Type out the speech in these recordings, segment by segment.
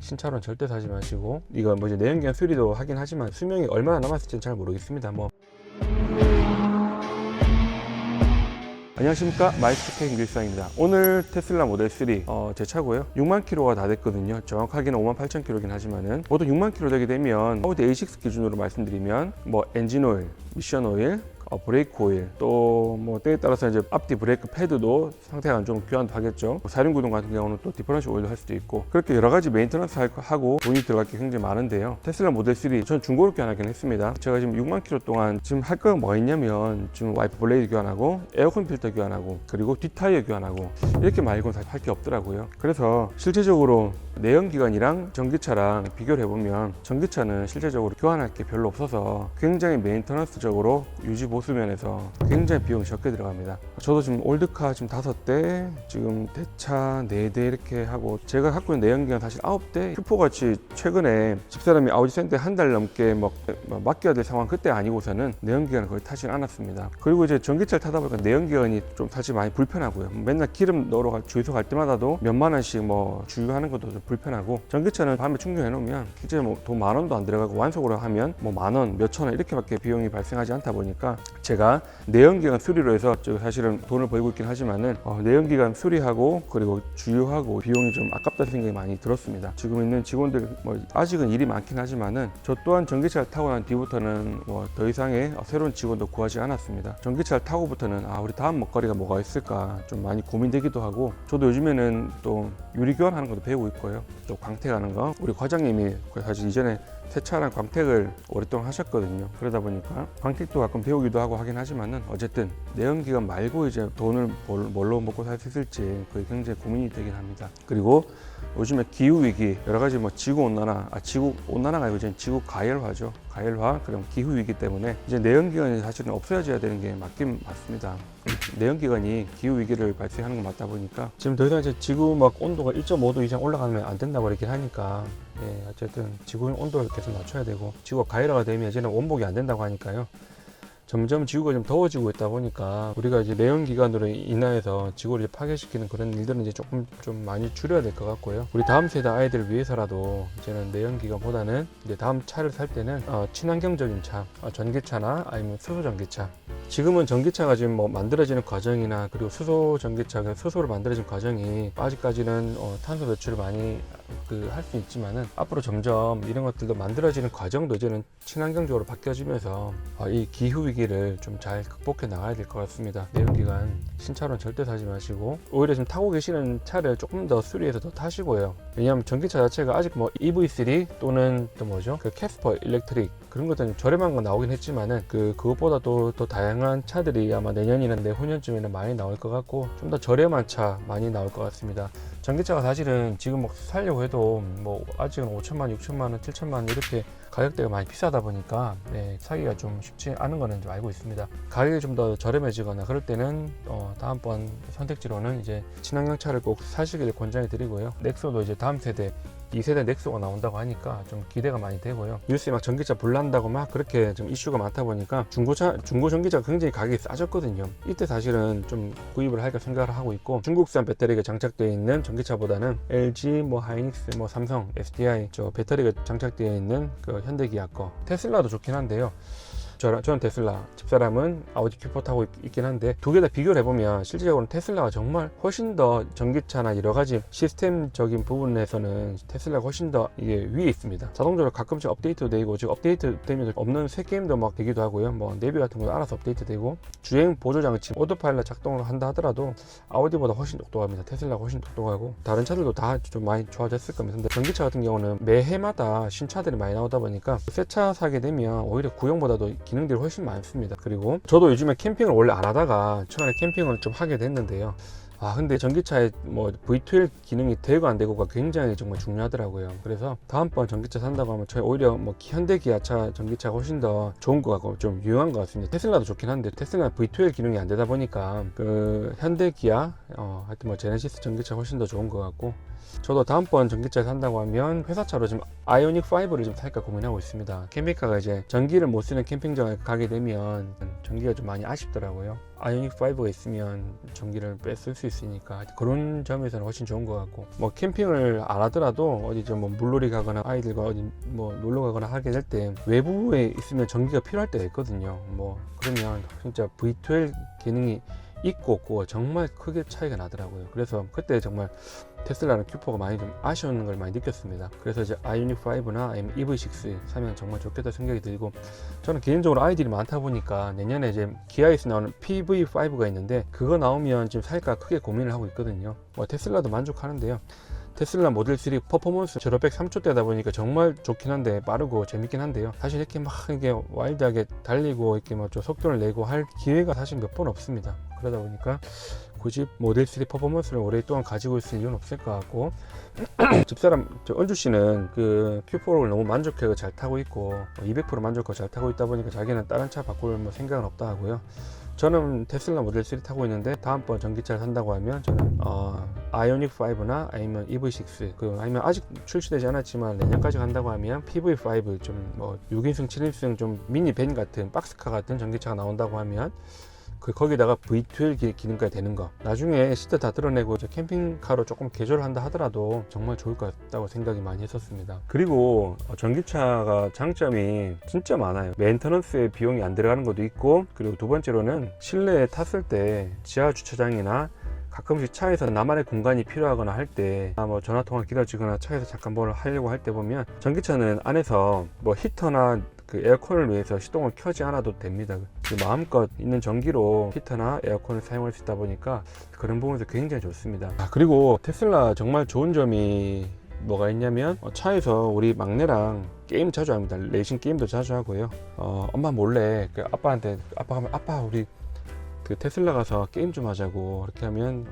신차로는 절대 사지 마시고, 이거 뭐 이제 내연기관 수리도 하긴 하지만 수명이 얼마나 남았을지는 잘 모르겠습니다. 뭐. 안녕하십니까, 마이스터케 김길상입니다. 오늘 테슬라 모델 3 제 차고요. 6만 킬로가 다 됐거든요. 정확하게는 5만 8천 킬로긴 하지만은 보통 6만 킬로 되게 되면 아우디 A6 기준으로 말씀드리면 뭐 엔진 오일, 미션 오일, 브레이크 오일, 또 뭐 때에 따라서 이제 앞뒤 브레이크 패드도 상태가 안 좋으면 교환도 하겠죠. 사륜구동 같은 경우는 또 디퍼런셜 오일도 할 수도 있고, 그렇게 여러 가지 메인테넌스 하고 돈이 들어갈 게 굉장히 많은데요. 테슬라 모델 3 전 중고로 교환하긴 했습니다. 제가 지금 6만 킬로 동안 지금 할 거가 뭐 있냐면, 지금 와이프 블레이드 교환하고 에어컨 필터 교환하고 그리고 뒷타이어 교환하고 이렇게 말고는 다 할 게 없더라고요. 그래서 실제적으로 내연기관이랑 전기차랑 비교를 해보면 전기차는 실제적으로 교환할 게 별로 없어서 굉장히 메인터넌스적으로 유지 보수 면에서 굉장히 비용이 적게 들어갑니다. 저도 지금 올드카 지금 5대, 지금 대차 4대 이렇게 하고, 제가 갖고 있는 내연기관 사실 9대, 큐포같이 최근에 집사람이 아우디 센터에 한 달 넘게 맡겨야 될 상황 그때 아니고서는 내연기관을 거의 타진 않았습니다. 그리고 이제 전기차를 타다 보니까 내연기관이 좀 사실 많이 불편하고요. 맨날 기름 넣으러 주유소 갈 때마다도 몇만 원씩 뭐 주유하는 것도 좀 불편하고, 전기차는 밤에 충전해 놓으면 실제 뭐 돈 10,000원도 안 들어가고 완속으로 하면 뭐 10,000원, 몇천 원 이렇게밖에 비용이 발생하지 않다 보니까, 제가 내연기관 수리로 해서 사실은 돈을 벌고 있긴 하지만은 내연기관 수리하고 그리고 주유하고 비용이 좀 아깝다는 생각이 많이 들었습니다. 지금 있는 직원들 뭐 아직은 일이 많긴 하지만은 저 또한 전기차를 타고 난 뒤부터는 뭐 더 이상의 새로운 직원도 구하지 않았습니다. 전기차를 타고부터는 우리 다음 먹거리가 뭐가 있을까 좀 많이 고민되기도 하고, 저도 요즘에는 또 유리 교환하는 것도 배우고 있고요. 또 광택하는 거, 우리 과장님이 사실 이전에 세차랑 광택을 오랫동안 하셨거든요. 그러다 보니까 광택도 가끔 배우기도 하고 하긴 하지만은, 어쨌든 내연기관 말고 이제 돈을 뭘로 먹고 살 수 있을지 그게 굉장히 고민이 되긴 합니다. 그리고 요즘에 기후위기, 여러가지 뭐 지구온난화, 지구온난화가 아니고 이제 지구 가열화죠. 가열화, 그럼 기후위기 때문에 이제 내연기관이 사실은 없어져야 되는 게 맞긴 맞습니다. 내연기관이 기후위기를 발생하는 건 맞다 보니까 지금 더 이상 이제 지구 막 온도가 1.5도 이상 올라가면 안 된다고 이렇게 하니까, 어쨌든 지구 온도를 계속 낮춰야 되고, 지구가 가열화가 되면 이제는 원복이 안 된다고 하니까요. 점점 지구가 좀 더워지고 있다 보니까 우리가 이제 내연기관으로 인하여서 지구를 파괴시키는 그런 일들은 이제 조금 좀 많이 줄여야 될 것 같고요. 우리 다음 세대 아이들을 위해서라도 이제는 내연기관보다는 이제 다음 차를 살 때는 친환경적인 차, 전기차나 아니면 수소 전기차. 지금은 전기차가 지금 뭐 만들어지는 과정이나 그리고 수소 전기차가 수소로 만들어진 과정이 아직까지는 탄소 배출을 많이 할 수 있지만은, 앞으로 점점 이런 것들도 만들어지는 과정도 이제는 친환경적으로 바뀌어지면서 이 기후 위기를 좀 잘 극복해 나가야 될 것 같습니다. 내연기관 신차로는 절대 사지 마시고, 오히려 지금 타고 계시는 차를 조금 더 수리해서 더 타시고요. 왜냐하면 전기차 자체가 아직 뭐 EV3 또는 또 뭐죠, 그 캐스퍼 일렉트릭 그런 것들은 저렴한 건 나오긴 했지만은 그것보다 더 다양한 차들이 아마 내년이나 내후년쯤에는 많이 나올 것 같고, 좀 더 저렴한 차 많이 나올 것 같습니다. 전기차가 사실은 지금 뭐 살려고 해도 뭐 아직은 5천만 원, 6천만 원, 7천만 원 이렇게 가격대가 많이 비싸다 보니까 사기가 좀 쉽지 않은 거는 좀 알고 있습니다. 가격이 좀 더 저렴해지거나 그럴 때는 다음번 선택지로는 이제 친환경 차를 꼭 사시길 권장해 드리고요. 넥소도 이제 다음 세대 2세대 넥소가 나온다고 하니까 좀 기대가 많이 되고요. 뉴스에 막 전기차 불난다고 막 그렇게 좀 이슈가 많다 보니까 중고 전기차가 굉장히 가격이 싸졌거든요. 이때 사실은 좀 구입을 할까 생각을 하고 있고, 중국산 배터리가 장착되어 있는 전기차보다는 LG, 뭐 하이닉스, 뭐 삼성, SDI 저 배터리가 장착되어 있는 그 현대기아 거, 테슬라도 좋긴 한데요. 저는 테슬라, 집사람은 아우디 Q4 타고 있긴 한데, 두 개 다 비교를 해보면 실질적으로 테슬라가 정말 훨씬 더 전기차나 여러 가지 시스템적인 부분에서는 테슬라가 훨씬 더 이게 위에 있습니다. 자동적으로 가끔씩 업데이트도 되고, 지금 업데이트 되면 없는 새 게임도 막 되기도 하고요. 뭐 내비 같은 것도 알아서 업데이트 되고, 주행 보조 장치 오토파일럿 작동을 한다 하더라도 아우디보다 훨씬 똑똑합니다. 테슬라가 훨씬 똑똑하고, 다른 차들도 다 좀 많이 좋아졌을 겁니다. 근데 전기차 같은 경우는 매해마다 신차들이 많이 나오다 보니까 새 차 사게 되면 오히려 구형보다도 기능들이 훨씬 많습니다. 그리고 저도 요즘에 캠핑을 원래 안 하다가 최근에 캠핑을 좀 하게 됐는데요. 근데 전기차에 뭐 V12 기능이 되고 안 되고가 굉장히 정말 중요하더라고요. 그래서 다음번 전기차 산다고 하면 저희 오히려 뭐 현대기아차 전기차가 훨씬 더 좋은 것 같고 좀 유용한 것 같습니다. 테슬라도 좋긴 한데 테슬라 V12 기능이 안 되다 보니까 그 현대기아 하여튼 뭐 제네시스 전기차 훨씬 더 좋은 것 같고, 저도 다음번 전기차 산다고 하면 회사차로 지금 아이오닉 5를 좀 살까 고민하고 있습니다. 캠핑카가 이제 전기를 못 쓰는 캠핑장에 가게 되면 전기가 좀 많이 아쉽더라고요. 아이오닉 5가 있으면 전기를 뺏을 수 있으니까 그런 점에서는 훨씬 좋은 것 같고, 뭐 캠핑을 안 하더라도 어디 좀 뭐 물놀이 가거나 아이들과 어디 뭐 놀러 가거나 하게 될 때 외부에 있으면 전기가 필요할 때가 있거든요. 뭐 그러면 진짜 V12 기능이 있고 없고 정말 크게 차이가 나더라고요. 그래서 그때 정말 테슬라는 Q4가 많이 좀 아쉬운 걸 많이 느꼈습니다. 그래서 이제 아이오닉 5나 아니면 EV6 사면 정말 좋겠다 생각이 들고, 저는 개인적으로 아이들이 많다 보니까 내년에 이제 기아에서 나오는 PV5가 있는데 그거 나오면 지금 살까 크게 고민을 하고 있거든요. 뭐 테슬라도 만족하는데요. 테슬라 모델 3 퍼포먼스 제로백 3초대다 보니까 정말 좋긴 한데 빠르고 재밌긴 한데요. 사실 이렇게 막 이게 와일드하게 달리고 이렇게 뭐 좀 속도를 내고 할 기회가 사실 몇 번 없습니다. 그러다 보니까 굳이 모델 3 퍼포먼스를 오랫동안 가지고 있을 이유는 없을 것 같고, 집사람 은주 씨는 그 Q4를 너무 만족하고 잘 타고 있고 200% 만족하고 잘 타고 있다 보니까 자기는 다른 차 바꿀 뭐 생각은 없다 하고요. 저는 테슬라 모델 3 타고 있는데 다음번 전기차를 산다고 하면 저는 아이오닉 5나 아니면 EV6 아니면 아직 출시되지 않았지만 내년까지 간다고 하면 PV5 좀 뭐 6인승 7인승 좀 미니밴 같은 박스카 같은 전기차가 나온다고 하면 거기다가 V12 기능까지 되는 거, 나중에 시트 다 드러내고 이제 캠핑카로 조금 개조를 한다 하더라도 정말 좋을 것 같다고 생각이 많이 했었습니다. 그리고 전기차가 장점이 진짜 많아요. 메인터넌스에 비용이 안 들어가는 것도 있고, 그리고 두 번째로는 실내에 탔을 때 지하 주차장이나 가끔씩 차에서 나만의 공간이 필요하거나 할 때 뭐 전화통화 길어지거나 차에서 잠깐 뭘 하려고 할 때 보면 전기차는 안에서 뭐 히터나 그 에어컨을 위해서 시동을 켜지 않아도 됩니다. 마음껏 있는 전기로 히터나 에어컨을 사용할 수 있다 보니까 그런 부분에서 굉장히 좋습니다. 그리고 테슬라 정말 좋은 점이 뭐가 있냐면 차에서 우리 막내랑 게임 자주 합니다. 레이싱 게임도 자주 하고요. 엄마 몰래 그 아빠한테 아빠 우리 그 테슬라 가서 게임 좀 하자고 이렇게 하면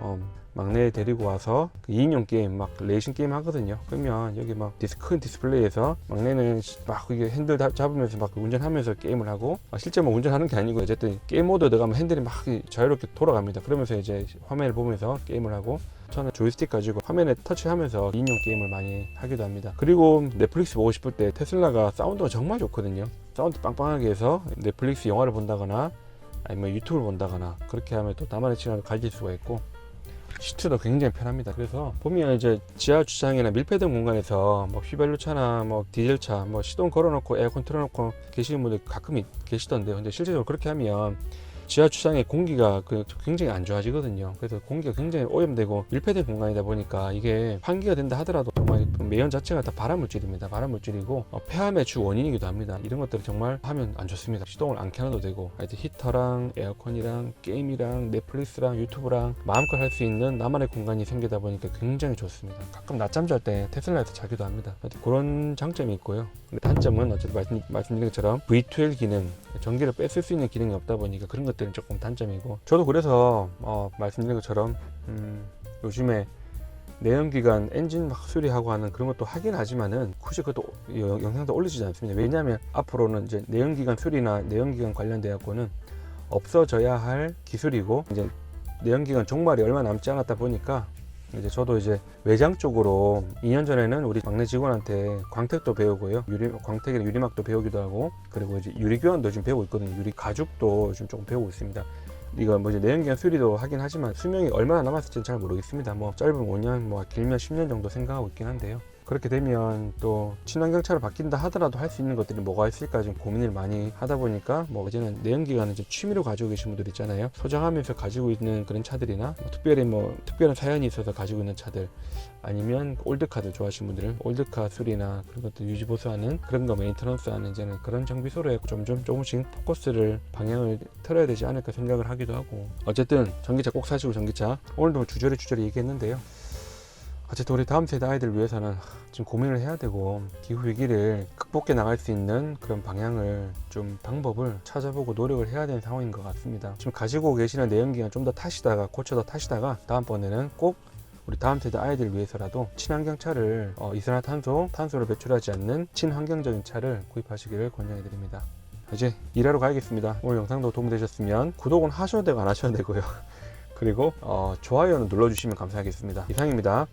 막내 데리고 와서 그 2인용 게임 막 레이싱 게임 하거든요. 그러면 여기 막 큰 디스플레이에서 막내는 막 이게 핸들 잡으면서 막 운전하면서 게임을 하고, 실제 뭐 운전하는 게 아니고 어쨌든 게임 모드에 들어가면 핸들이 막 자유롭게 돌아갑니다. 그러면서 이제 화면을 보면서 게임을 하고, 저는 조이스틱 가지고 화면에 터치하면서 2인용 게임을 많이 하기도 합니다. 그리고 넷플릭스 보고 싶을 때 테슬라가 사운드가 정말 좋거든요. 사운드 빵빵하게 해서 넷플릭스 영화를 본다거나 아니면 유튜브를 본다거나 그렇게 하면 또 나만의 시간을 가질 수가 있고, 시트도 굉장히 편합니다. 그래서 보면 이제 지하 주차장이나 밀폐된 공간에서 뭐 휘발유차나 뭐 디젤차 뭐 시동 걸어놓고 에어컨 틀어놓고 계시는 분들 가끔 계시던데요. 근데 실제적으로 그렇게 하면 지하 주차장의 공기가 굉장히 안 좋아지거든요. 그래서 공기가 굉장히 오염되고 밀폐된 공간이다 보니까 이게 환기가 된다 하더라도 정말 매연 자체가 다 발암물질입니다. 발암물질이고 폐암의 주 원인이기도 합니다. 이런 것들을 정말 하면 안 좋습니다. 시동을 안 켜놔도 되고, 하여튼 히터랑 에어컨이랑 게임이랑 넷플릭스랑 유튜브랑 마음껏 할 수 있는 나만의 공간이 생기다 보니까 굉장히 좋습니다. 가끔 낮잠 잘 때 테슬라에서 자기도 합니다. 그런 장점이 있고요. 근데 단점은 어쨌든 말씀드린 것처럼 V12 기능, 전기를 뺏을 수 있는 기능이 없다 보니까 그런 것들은 조금 단점이고, 저도 그래서 말씀드린 것처럼 요즘에 내연기관 엔진 막 수리하고 하는 그런 것도 하긴 하지만은 굳이 그것도 영상도 올리지 않습니다. 왜냐하면 앞으로는 이제 내연기관 수리나 내연기관 관련돼 갖고는 없어져야 할 기술이고, 이제 내연기관 종말이 얼마 남지 않았다 보니까 이제 저도 이제 외장 쪽으로 2년 전에는 우리 막내 직원한테 광택도 배우고요, 광택이나 유리막도 배우기도 하고, 그리고 이제 유리교환도 지금 배우고 있거든요. 유리 가죽도 지금 조금 배우고 있습니다. 이거 뭐 이제 내연기관 수리도 하긴 하지만 수명이 얼마나 남았을지는 잘 모르겠습니다. 뭐 짧으면 5년, 뭐 길면 10년 정도 생각하고 있긴 한데요. 그렇게 되면 또 친환경차로 바뀐다 하더라도 할 수 있는 것들이 뭐가 있을까 지금 고민을 많이 하다 보니까, 뭐 이제는 내연기관은 이제 취미로 가지고 계신 분들 있잖아요. 소장하면서 가지고 있는 그런 차들이나 특별한 사연이 있어서 가지고 있는 차들, 아니면 올드카들 좋아하시는 분들은 올드카 수리나 그런 것들 유지 보수하는 그런 거 메인터넌스 하는 이제는 그런 정비소로에 조금씩 포커스를 방향을 틀어야 되지 않을까 생각을 하기도 하고, 어쨌든 전기차 꼭 사시고 전기차 오늘도 주저리 얘기했는데요. 어쨌든 우리 다음 세대 아이들 위해서는 지금 고민을 해야 되고, 기후 위기를 극복해 나갈 수 있는 그런 방향을 좀 방법을 찾아보고 노력을 해야 되는 상황인 것 같습니다. 지금 가지고 계시는 내연기관 좀 더 타시다가 고쳐서 타시다가 다음번에는 꼭 우리 다음 세대 아이들 위해서라도 친환경차를 이산화탄소를 배출하지 않는 친환경적인 차를 구입하시기를 권장해 드립니다. 이제 일하러 가야겠습니다. 오늘 영상도 도움되셨으면 구독은 하셔도 되고 안 하셔도 되고요. 그리고 좋아요는 눌러주시면 감사하겠습니다. 이상입니다.